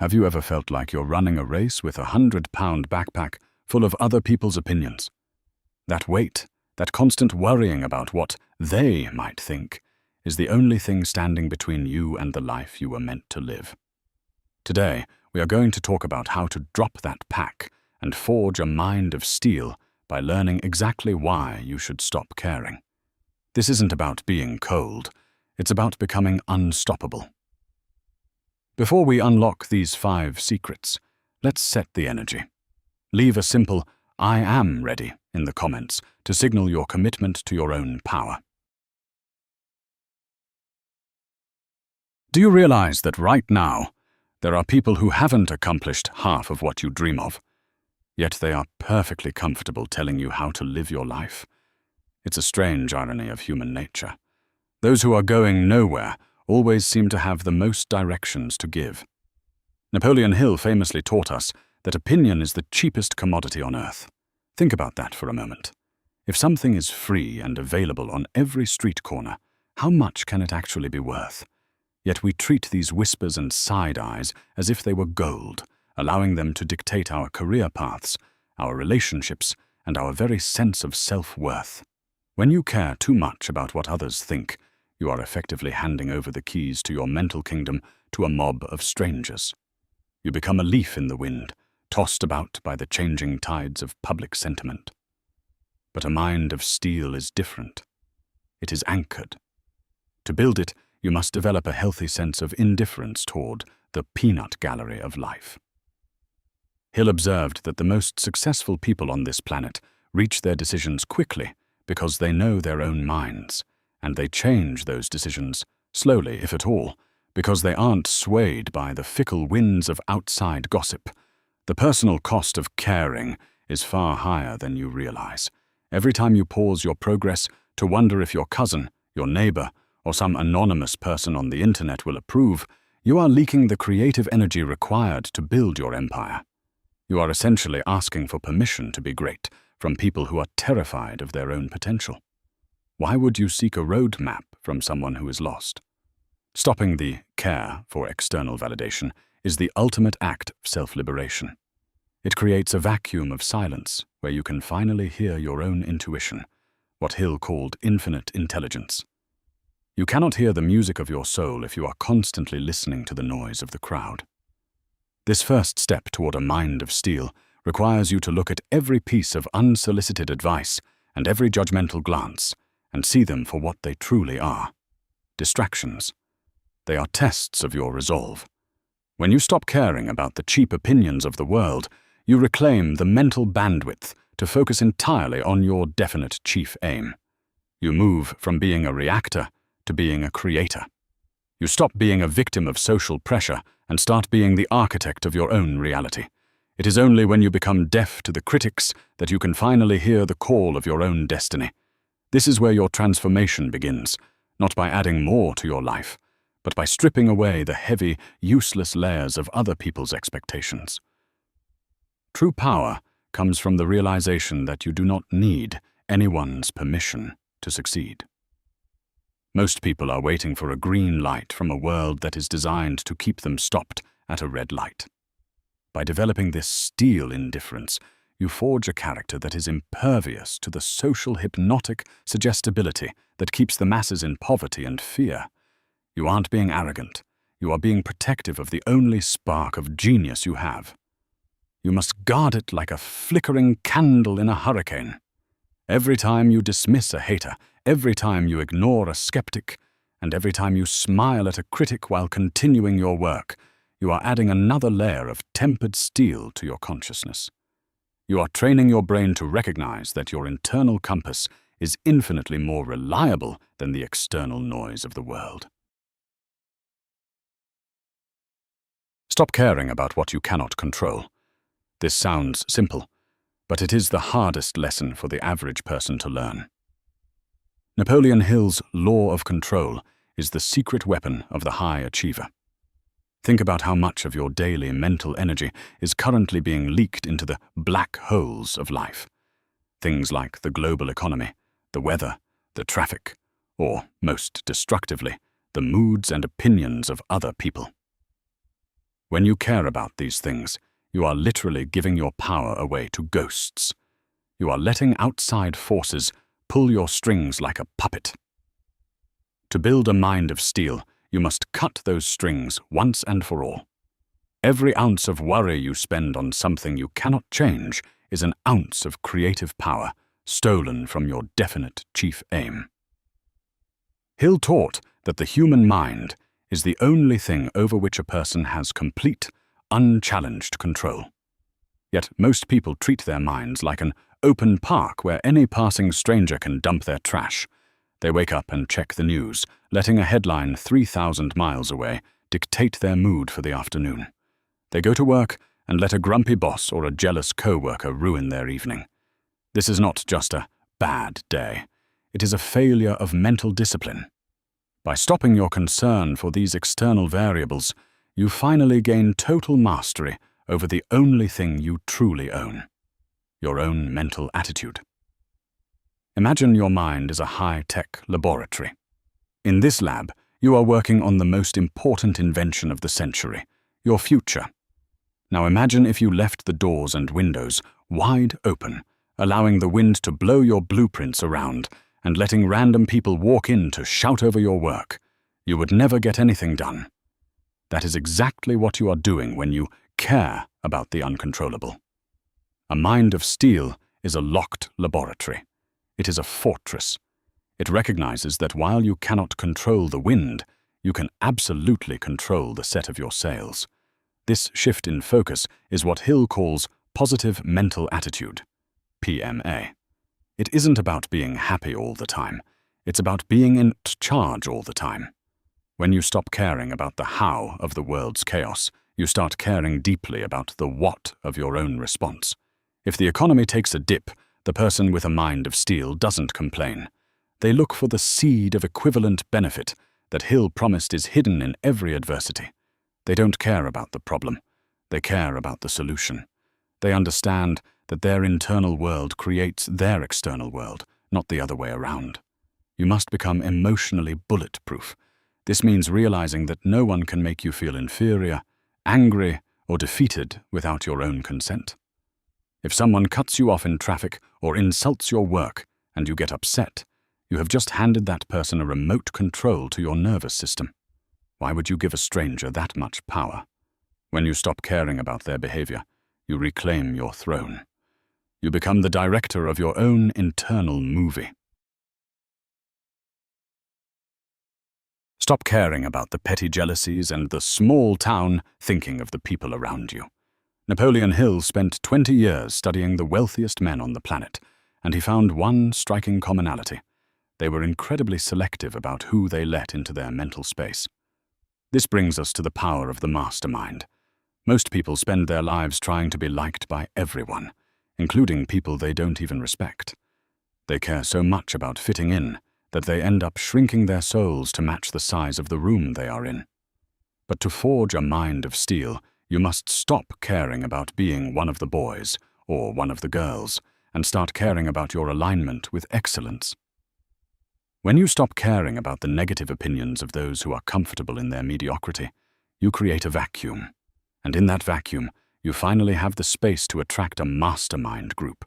Have you ever felt like you're running a race with a 100-pound backpack full of other people's opinions? That weight, that constant worrying about what they might think, is the only thing standing between you and the life you were meant to live. Today, we are going to talk about how to drop that pack and forge a mind of steel by learning exactly why you should stop caring. This isn't about being cold, it's about becoming unstoppable. Before we unlock these 5 secrets, let's set the energy. Leave a simple "I am ready" in the comments to signal your commitment to your own power. Do you realize that right now, there are people who haven't accomplished half of what you dream of, yet they are perfectly comfortable telling you how to live your life? It's a strange irony of human nature. Those who are going nowhere always seem to have the most directions to give. Napoleon Hill famously taught us that opinion is the cheapest commodity on earth. Think about that for a moment. If something is free and available on every street corner, how much can it actually be worth? Yet we treat these whispers and side eyes as if they were gold, allowing them to dictate our career paths, our relationships, and our very sense of self-worth. When you care too much about what others think, you are effectively handing over the keys to your mental kingdom to a mob of strangers. You become a leaf in the wind, tossed about by the changing tides of public sentiment. But a mind of steel is different. It is anchored. To build it, you must develop a healthy sense of indifference toward the peanut gallery of life. Hill observed that the most successful people on this planet reach their decisions quickly because they know their own minds, and they change those decisions, slowly if at all, because they aren't swayed by the fickle winds of outside gossip. The personal cost of caring is far higher than you realize. Every time you pause your progress to wonder if your cousin, your neighbor, or some anonymous person on the internet will approve, you are leaking the creative energy required to build your empire. You are essentially asking for permission to be great from people who are terrified of their own potential. Why would you seek a roadmap from someone who is lost? Stopping the care for external validation is the ultimate act of self-liberation. It creates a vacuum of silence where you can finally hear your own intuition, what Hill called infinite intelligence. You cannot hear the music of your soul if you are constantly listening to the noise of the crowd. This first step toward a mind of steel requires you to look at every piece of unsolicited advice and every judgmental glance and see them for what they truly are: distractions. They are tests of your resolve. When you stop caring about the cheap opinions of the world, you reclaim the mental bandwidth to focus entirely on your definite chief aim. You move from being a reactor to being a creator. You stop being a victim of social pressure and start being the architect of your own reality. It is only when you become deaf to the critics that you can finally hear the call of your own destiny. This is where your transformation begins, not by adding more to your life, but by stripping away the heavy, useless layers of other people's expectations. True power comes from the realization that you do not need anyone's permission to succeed. Most people are waiting for a green light from a world that is designed to keep them stopped at a red light. By developing this steel indifference, you forge a character that is impervious to the social hypnotic suggestibility that keeps the masses in poverty and fear. You aren't being arrogant. You are being protective of the only spark of genius you have. You must guard it like a flickering candle in a hurricane. Every time you dismiss a hater, every time you ignore a skeptic, and every time you smile at a critic while continuing your work, you are adding another layer of tempered steel to your consciousness. You are training your brain to recognize that your internal compass is infinitely more reliable than the external noise of the world. Stop caring about what you cannot control. This sounds simple, but it is the hardest lesson for the average person to learn. Napoleon Hill's law of control is the secret weapon of the high achiever. Think about how much of your daily mental energy is currently being leaked into the black holes of life. Things like the global economy, the weather, the traffic, or, most destructively, the moods and opinions of other people. When you care about these things, you are literally giving your power away to ghosts. You are letting outside forces pull your strings like a puppet. To build a mind of steel, you must cut those strings once and for all. Every ounce of worry you spend on something you cannot change is an ounce of creative power stolen from your definite chief aim. Hill taught that the human mind is the only thing over which a person has complete, unchallenged control. Yet most people treat their minds like an open park where any passing stranger can dump their trash. They wake up and check the news, letting a headline 3,000 miles away dictate their mood for the afternoon. They go to work and let a grumpy boss or a jealous co-worker ruin their evening. This is not just a bad day. It is a failure of mental discipline. By stopping your concern for these external variables, you finally gain total mastery over the only thing you truly own: your own mental attitude. Imagine your mind is a high-tech laboratory. In this lab, you are working on the most important invention of the century, your future. Now imagine if you left the doors and windows wide open, allowing the wind to blow your blueprints around and letting random people walk in to shout over your work. You would never get anything done. That is exactly what you are doing when you care about the uncontrollable. A mind of steel is a locked laboratory. It is a fortress. It recognizes that while you cannot control the wind, you can absolutely control the set of your sails. This shift in focus is what Hill calls positive mental attitude, PMA. It isn't about being happy all the time. It's about being in charge all the time. When you stop caring about the how of the world's chaos, you start caring deeply about the what of your own response. If the economy takes a dip, the person with a mind of steel doesn't complain. They look for the seed of equivalent benefit that Hill promised is hidden in every adversity. They don't care about the problem. They care about the solution. They understand that their internal world creates their external world, not the other way around. You must become emotionally bulletproof. This means realizing that no one can make you feel inferior, angry, or defeated without your own consent. If someone cuts you off in traffic or insults your work and you get upset, you have just handed that person a remote control to your nervous system. Why would you give a stranger that much power? When you stop caring about their behavior, you reclaim your throne. You become the director of your own internal movie. Stop caring about the petty jealousies and the small town thinking of the people around you. Napoleon Hill spent 20 years studying the wealthiest men on the planet, and he found one striking commonality. They were incredibly selective about who they let into their mental space. This brings us to the power of the mastermind. Most people spend their lives trying to be liked by everyone, including people they don't even respect. They care so much about fitting in that they end up shrinking their souls to match the size of the room they are in. But to forge a mind of steel, you must stop caring about being one of the boys or one of the girls and start caring about your alignment with excellence. When you stop caring about the negative opinions of those who are comfortable in their mediocrity, you create a vacuum. And in that vacuum, you finally have the space to attract a mastermind group,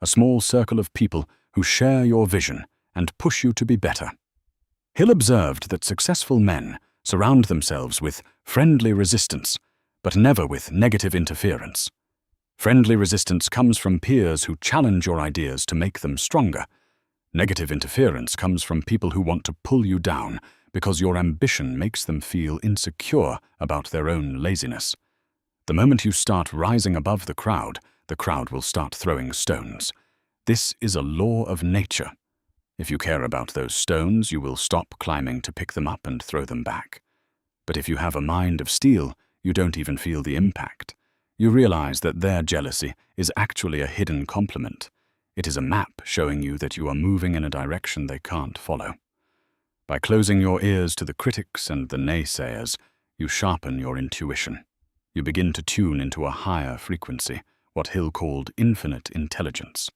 a small circle of people who share your vision and push you to be better. Hill observed that successful men surround themselves with friendly resistance, but never with negative interference. Friendly resistance comes from peers who challenge your ideas to make them stronger. Negative interference comes from people who want to pull you down because your ambition makes them feel insecure about their own laziness. The moment you start rising above the crowd will start throwing stones. This is a law of nature. If you care about those stones, you will stop climbing to pick them up and throw them back. But if you have a mind of steel, you don't even feel the impact. You realize that their jealousy is actually a hidden compliment. It is a map showing you that you are moving in a direction they can't follow. By closing your ears to the critics and the naysayers, you sharpen your intuition. You begin to tune into a higher frequency, what Hill called infinite intelligence.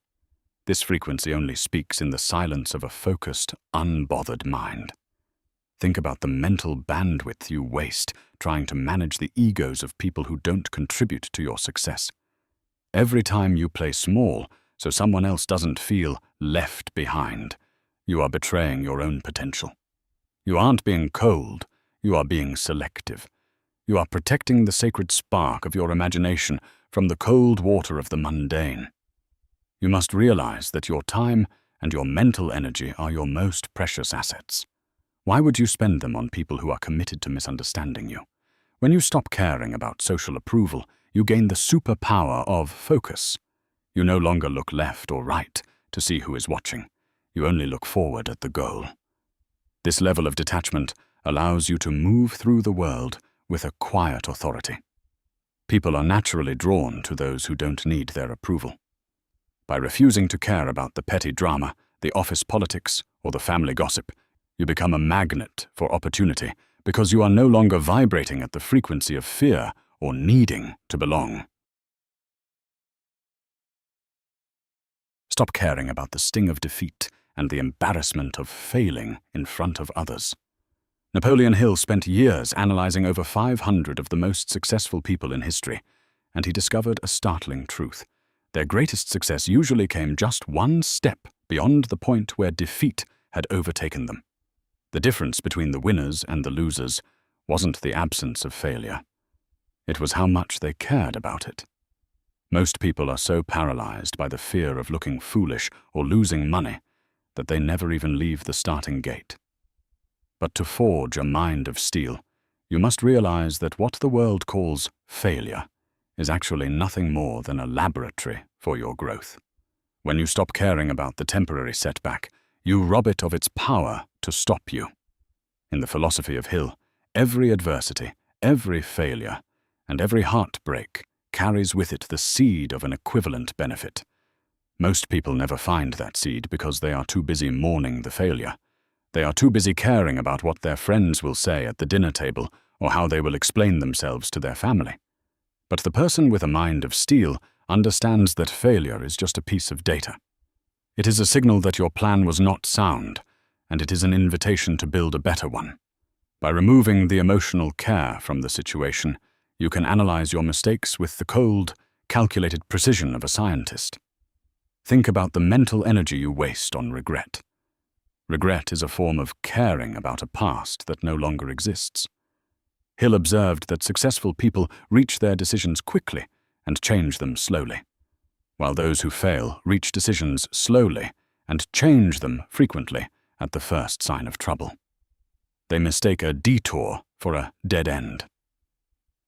This frequency only speaks in the silence of a focused, unbothered mind. Think about the mental bandwidth you waste trying to manage the egos of people who don't contribute to your success. Every time you play small so someone else doesn't feel left behind, you are betraying your own potential. You aren't being cold, you are being selective. You are protecting the sacred spark of your imagination from the cold water of the mundane. You must realize that your time and your mental energy are your most precious assets. Why would you spend them on people who are committed to misunderstanding you? When you stop caring about social approval, you gain the superpower of focus. You no longer look left or right to see who is watching. You only look forward at the goal. This level of detachment allows you to move through the world with a quiet authority. People are naturally drawn to those who don't need their approval. By refusing to care about the petty drama, the office politics, or the family gossip, you become a magnet for opportunity because you are no longer vibrating at the frequency of fear or needing to belong. Stop caring about the sting of defeat and the embarrassment of failing in front of others. Napoleon Hill spent years analyzing over 500 of the most successful people in history, and he discovered a startling truth. Their greatest success usually came just one step beyond the point where defeat had overtaken them. The difference between the winners and the losers wasn't the absence of failure. It was how much they cared about it. Most people are so paralyzed by the fear of looking foolish or losing money that they never even leave the starting gate. But to forge a mind of steel, you must realize that what the world calls failure is actually nothing more than a laboratory for your growth. When you stop caring about the temporary setback, you rob it of its power to stop you. In the philosophy of Hill, every adversity, every failure, and every heartbreak carries with it the seed of an equivalent benefit. Most people never find that seed because they are too busy mourning the failure. They are too busy caring about what their friends will say at the dinner table or how they will explain themselves to their family. But the person with a mind of steel understands that failure is just a piece of data. It is a signal that your plan was not sound, and it is an invitation to build a better one. By removing the emotional care from the situation, you can analyze your mistakes with the cold, calculated precision of a scientist. Think about the mental energy you waste on regret. Regret is a form of caring about a past that no longer exists. Hill observed that successful people reach their decisions quickly and change them slowly, while those who fail reach decisions slowly and change them frequently at the first sign of trouble. They mistake a detour for a dead end.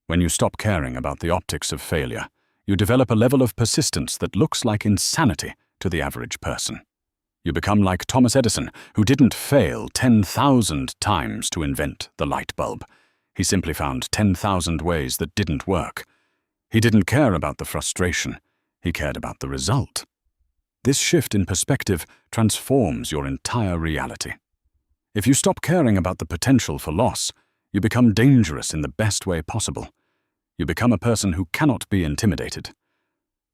When you stop caring about the optics of failure, you develop a level of persistence that looks like insanity to the average person. You become like Thomas Edison, who didn't fail 10,000 times to invent the light bulb. He simply found 10,000 ways that didn't work. He didn't care about the frustration. He cared about the result. This shift in perspective transforms your entire reality. If you stop caring about the potential for loss, you become dangerous in the best way possible. You become a person who cannot be intimidated.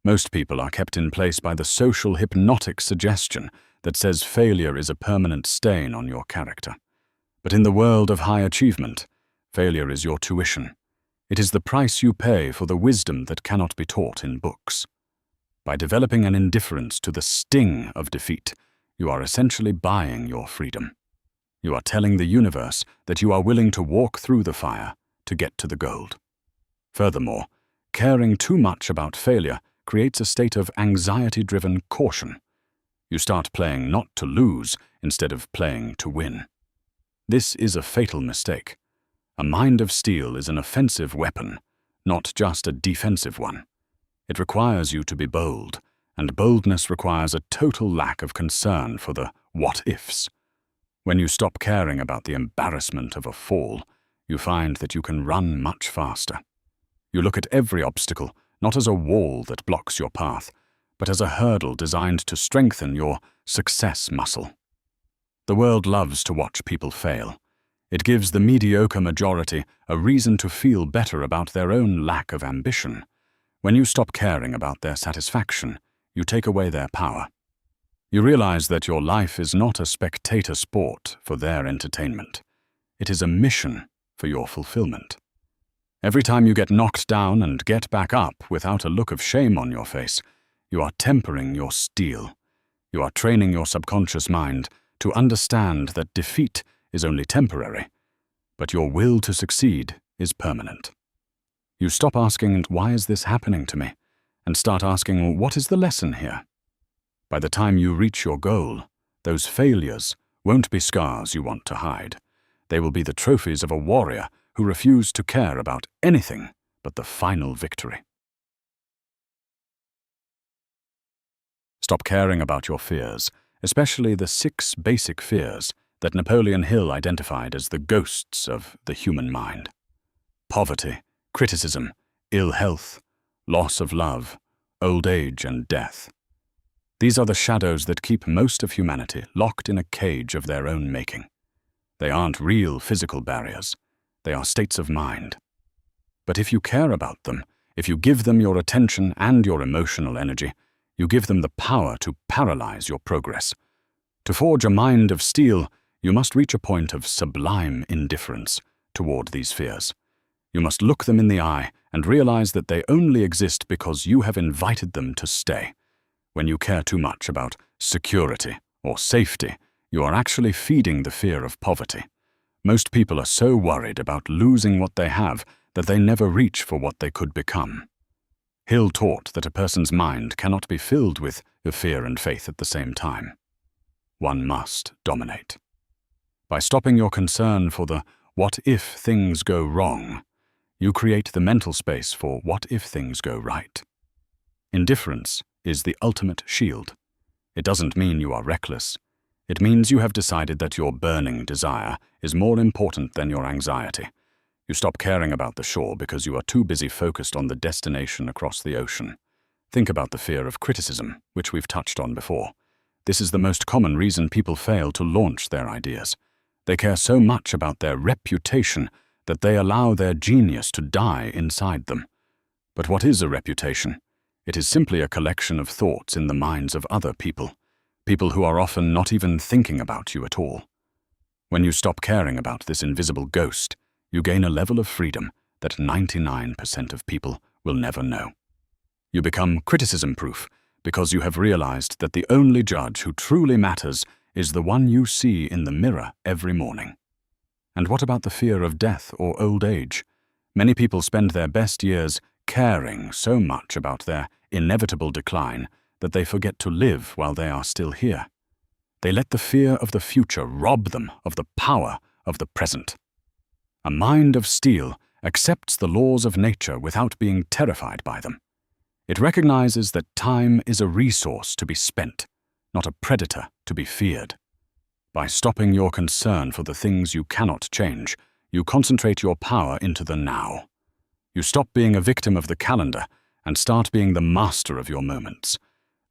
Most people are kept in place by the social hypnotic suggestion that says failure is a permanent stain on your character. But in the world of high achievement, failure is your tuition. It is the price you pay for the wisdom that cannot be taught in books. By developing an indifference to the sting of defeat, you are essentially buying your freedom. You are telling the universe that you are willing to walk through the fire to get to the gold. Furthermore, caring too much about failure creates a state of anxiety-driven caution. You start playing not to lose instead of playing to win. This is a fatal mistake. A mind of steel is an offensive weapon, not just a defensive one. It requires you to be bold, and boldness requires a total lack of concern for the what-ifs. When you stop caring about the embarrassment of a fall, you find that you can run much faster. You look at every obstacle not as a wall that blocks your path, but as a hurdle designed to strengthen your success muscle. The world loves to watch people fail. It gives the mediocre majority a reason to feel better about their own lack of ambition. When you stop caring about their satisfaction, you take away their power. You realize that your life is not a spectator sport for their entertainment. It is a mission for your fulfillment. Every time you get knocked down and get back up without a look of shame on your face, you are tempering your steel. You are training your subconscious mind to understand that defeat is only temporary, but your will to succeed is permanent. You stop asking, "Why is this happening to me?" and start asking, "What is the lesson here?" By the time you reach your goal, those failures won't be scars you want to hide. They will be the trophies of a warrior who refused to care about anything but the final victory. Stop caring about your fears, especially the 6 basic fears that Napoleon Hill identified as the ghosts of the human mind. Poverty, criticism, ill health, loss of love, old age and death. These are the shadows that keep most of humanity locked in a cage of their own making. They aren't real physical barriers. They are states of mind. But if you care about them, if you give them your attention and your emotional energy, you give them the power to paralyze your progress. To forge a mind of steel, you must reach a point of sublime indifference toward these fears. You must look them in the eye and realize that they only exist because you have invited them to stay. When you care too much about security or safety, you are actually feeding the fear of poverty. Most people are so worried about losing what they have that they never reach for what they could become. Hill taught that a person's mind cannot be filled with fear and faith at the same time. One must dominate. By stopping your concern for the "what if things go wrong," you create the mental space for "what if things go right." Indifference is the ultimate shield. It doesn't mean you are reckless. It means you have decided that your burning desire is more important than your anxiety. You stop caring about the shore because you are too busy focused on the destination across the ocean. Think about the fear of criticism, which we've touched on before. This is the most common reason people fail to launch their ideas. They care so much about their reputation that they allow their genius to die inside them. But what is a reputation? It is simply a collection of thoughts in the minds of other people who are often not even thinking about you at all. When you stop caring about this invisible ghost, you gain a level of freedom that 99% of people will never know. You become criticism-proof because you have realized that the only judge who truly matters is the one you see in the mirror every morning. And what about the fear of death or old age? Many people spend their best years caring so much about their inevitable decline that they forget to live while they are still here. They let the fear of the future rob them of the power of the present. A mind of steel accepts the laws of nature without being terrified by them. It recognizes that time is a resource to be spent, not a predator to be feared. By stopping your concern for the things you cannot change, you concentrate your power into the now. You stop being a victim of the calendar and start being the master of your moments.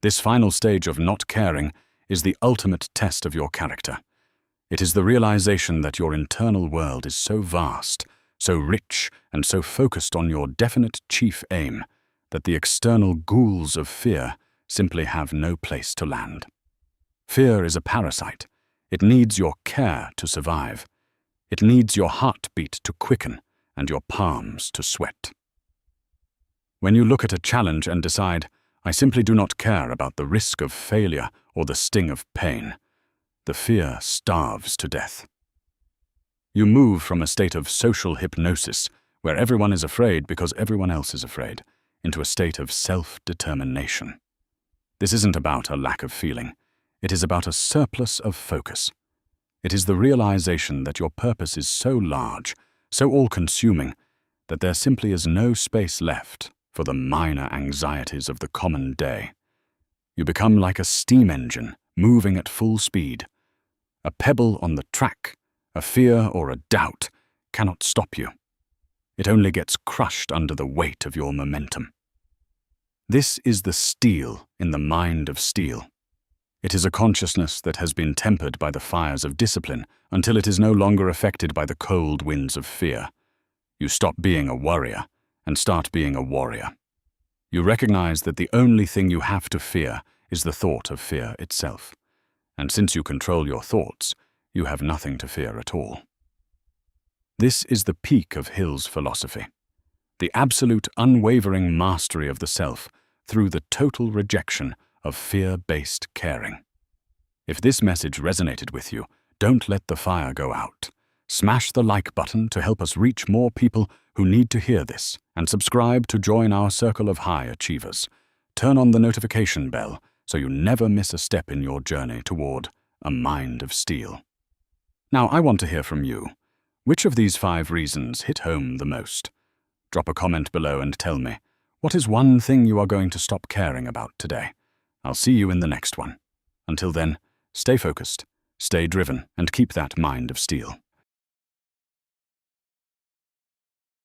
This final stage of not caring is the ultimate test of your character. It is the realization that your internal world is so vast, so rich, and so focused on your definite chief aim that the external ghouls of fear simply have no place to land. Fear is a parasite. It needs your care to survive. It needs your heartbeat to quicken and your palms to sweat. When you look at a challenge and decide, "I simply do not care about the risk of failure or the sting of pain," the fear starves to death. You move from a state of social hypnosis, where everyone is afraid because everyone else is afraid, into a state of self-determination. This isn't about a lack of feeling. It is about a surplus of focus. It is the realization that your purpose is so large, so all-consuming, that there simply is no space left for the minor anxieties of the common day. You become like a steam engine moving at full speed. A pebble on the track, a fear or a doubt, cannot stop you. It only gets crushed under the weight of your momentum. This is the steel in the mind of steel. It is a consciousness that has been tempered by the fires of discipline until it is no longer affected by the cold winds of fear. You stop being a worrier and start being a warrior. You recognize that the only thing you have to fear is the thought of fear itself. And since you control your thoughts, you have nothing to fear at all. This is the peak of Hill's philosophy. The absolute unwavering mastery of the self through the total rejection of fear-based caring. If this message resonated with you, don't let the fire go out. Smash the like button to help us reach more people who need to hear this, and subscribe to join our circle of high achievers. Turn on the notification bell so you never miss a step in your journey toward a mind of steel. Now, I want to hear from you. Which of these 5 reasons hit home the most? Drop a comment below and tell me, what is one thing you are going to stop caring about today? I'll see you in the next one. Until then, stay focused, stay driven, and keep that mind of steel.